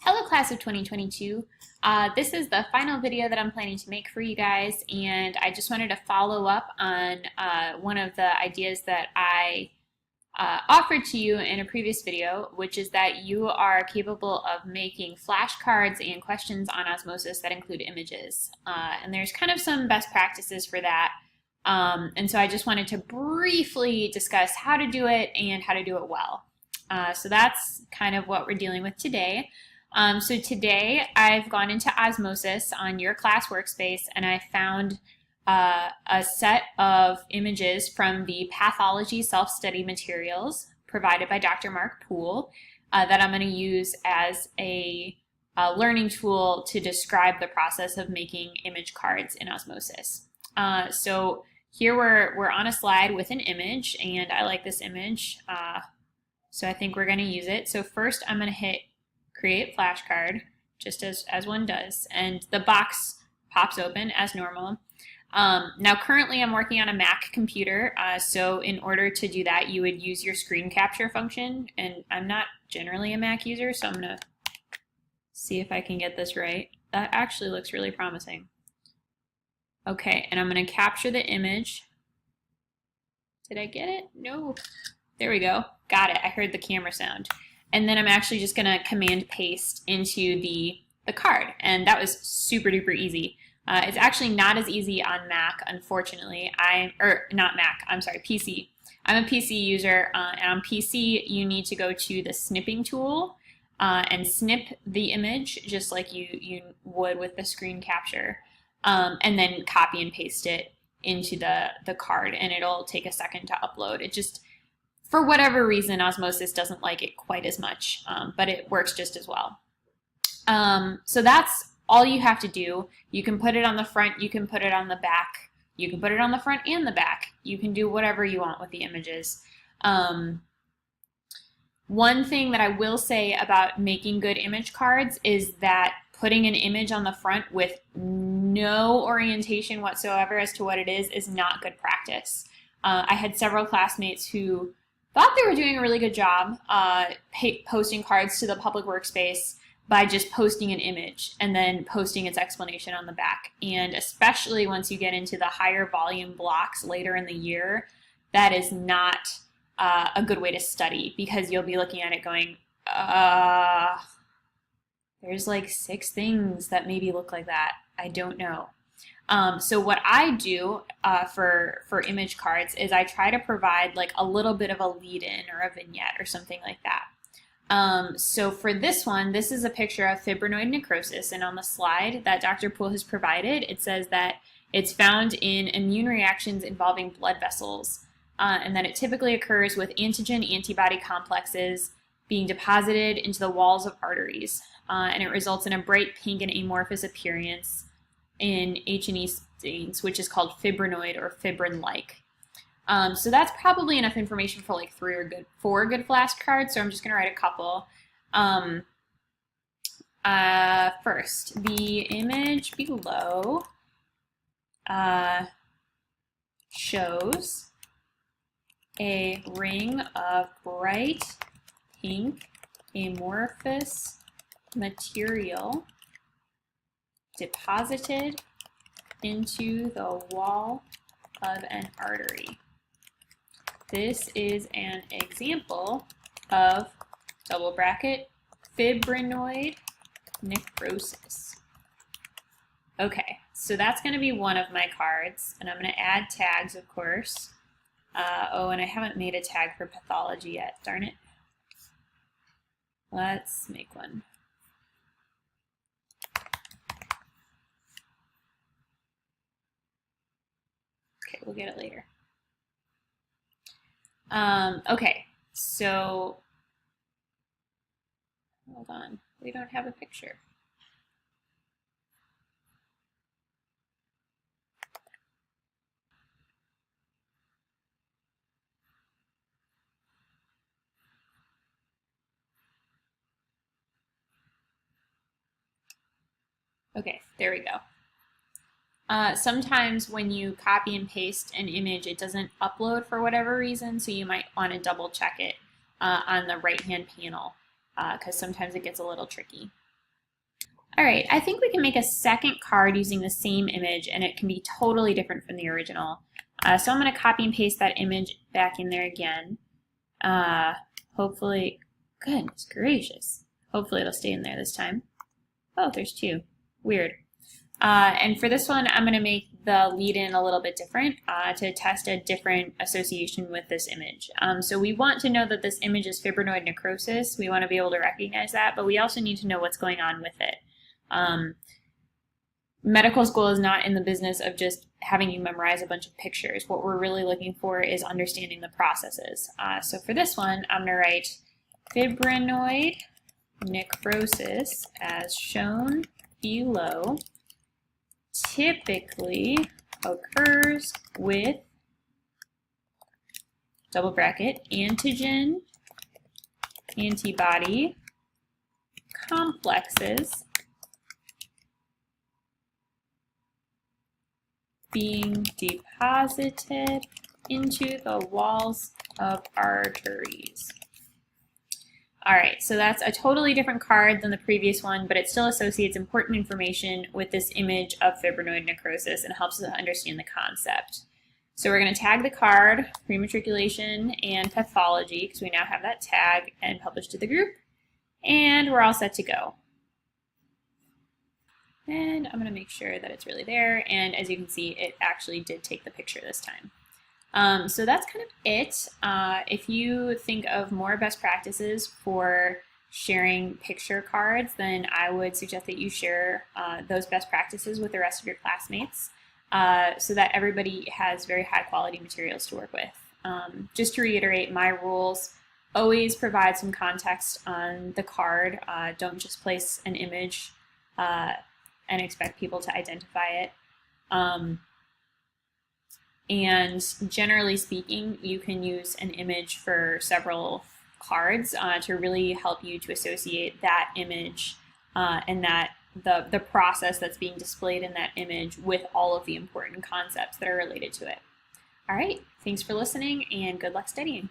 Hello class of 2022. This is the final video that I'm planning to make for you guys, and I just wanted to follow up on one of the ideas that I offered to you in a previous video, which is that you are capable of making flashcards and questions on Osmosis that include images. And there's kind of some best practices for that. And so I just wanted to briefly discuss how to do it and how to do it well. So that's kind of what we're dealing with today. So today I've gone into Osmosis on your class workspace and I found a set of images from the pathology self-study materials provided by Dr. Mark Poole that I'm going to use as a learning tool to describe the process of making image cards in Osmosis. So here we're on a slide with an image, and I like this image, so I think we're going to use it. So first I'm going to hit Create Flashcard, just as one does, and the box pops open as normal. Now currently I'm working on a Mac computer, so in order to do that you would use your screen capture function, and I'm not generally a Mac user, so I'm going to see if I can get this right. That actually looks really promising. Okay, and I'm going to capture the image. Did I get it? No. There we go. Got it. I heard the camera sound. And then I'm actually just going to command paste into the card, and that was super duper easy. It's actually not as easy on Mac, unfortunately. Not Mac, I'm sorry, PC. I'm a PC user, and on PC you need to go to the snipping tool and snip the image just like you would with the screen capture, and then copy and paste it into the card, and it'll take a second to upload. It just, for whatever reason, Osmosis doesn't like it quite as much, but it works just as well. So that's all you have to do. You can put it on the front, you can put it on the back, you can put it on the front and the back. You can do whatever you want with the images. One thing that I will say about making good image cards is that putting an image on the front with no orientation whatsoever as to what it is not good practice. I had several classmates who thought they were doing a really good job posting cards to the public workspace by just posting an image and then posting its explanation on the back. And especially once you get into the higher volume blocks later in the year, that is not a good way to study, because you'll be looking at it going, there's like 6 things that maybe look like that. I don't know. So what I do for image cards is I try to provide like a little bit of a lead-in or a vignette or something like that. So for this one, this is a picture of fibrinoid necrosis, and on the slide that Dr. Poole has provided, it says that it's found in immune reactions involving blood vessels, and that it typically occurs with antigen-antibody complexes being deposited into the walls of arteries, and it results in a bright pink and amorphous appearance in H&E stains, which is called fibrinoid or fibrin-like. So that's probably enough information for like 4 good flashcards, so I'm just going to write a couple. First, the image below shows a ring of bright pink amorphous material deposited into the wall of an artery. This is an example of, double bracket, fibrinoid necrosis. Okay, so that's going to be one of my cards, and I'm going to add tags, of course. Oh, and I haven't made a tag for pathology yet, darn it. Let's make one. Okay, we'll get it later. Okay, so, hold on, we don't have a picture. Okay, there we go. Sometimes when you copy and paste an image, it doesn't upload for whatever reason, so you might want to double check it on the right-hand panel, because sometimes it gets a little tricky. All right, I think we can make a second card using the same image, and it can be totally different from the original. So I'm going to copy and paste that image back in there again. Hopefully, goodness gracious. Hopefully it'll stay in there this time. Oh, there's two. Weird. And for this one, I'm going to make the lead-in a little bit different to test a different association with this image. So we want to know that this image is fibrinoid necrosis. We want to be able to recognize that, but we also need to know what's going on with it. Medical school is not in the business of just having you memorize a bunch of pictures. What we're really looking for is understanding the processes. So for this one, I'm going to write fibrinoid necrosis as shown below typically occurs with double bracket antigen antibody complexes being deposited into the walls of arteries. All right, so that's a totally different card than the previous one, but it still associates important information with this image of fibrinoid necrosis and helps us understand the concept. So we're going to tag the card, prematriculation and pathology, because we now have that tag and published to the group, and we're all set to go. And I'm going to make sure that it's really there, and as you can see, it actually did take the picture this time. So that's kind of it. If you think of more best practices for sharing picture cards, then I would suggest that you share those best practices with the rest of your classmates so that everybody has very high quality materials to work with. Just to reiterate, my rules: always provide some context on the card. Don't just place an image and expect people to identify it. And generally speaking, you can use an image for several cards to really help you to associate that image and that the process that's being displayed in that image with all of the important concepts that are related to it. All right, thanks for listening and good luck studying.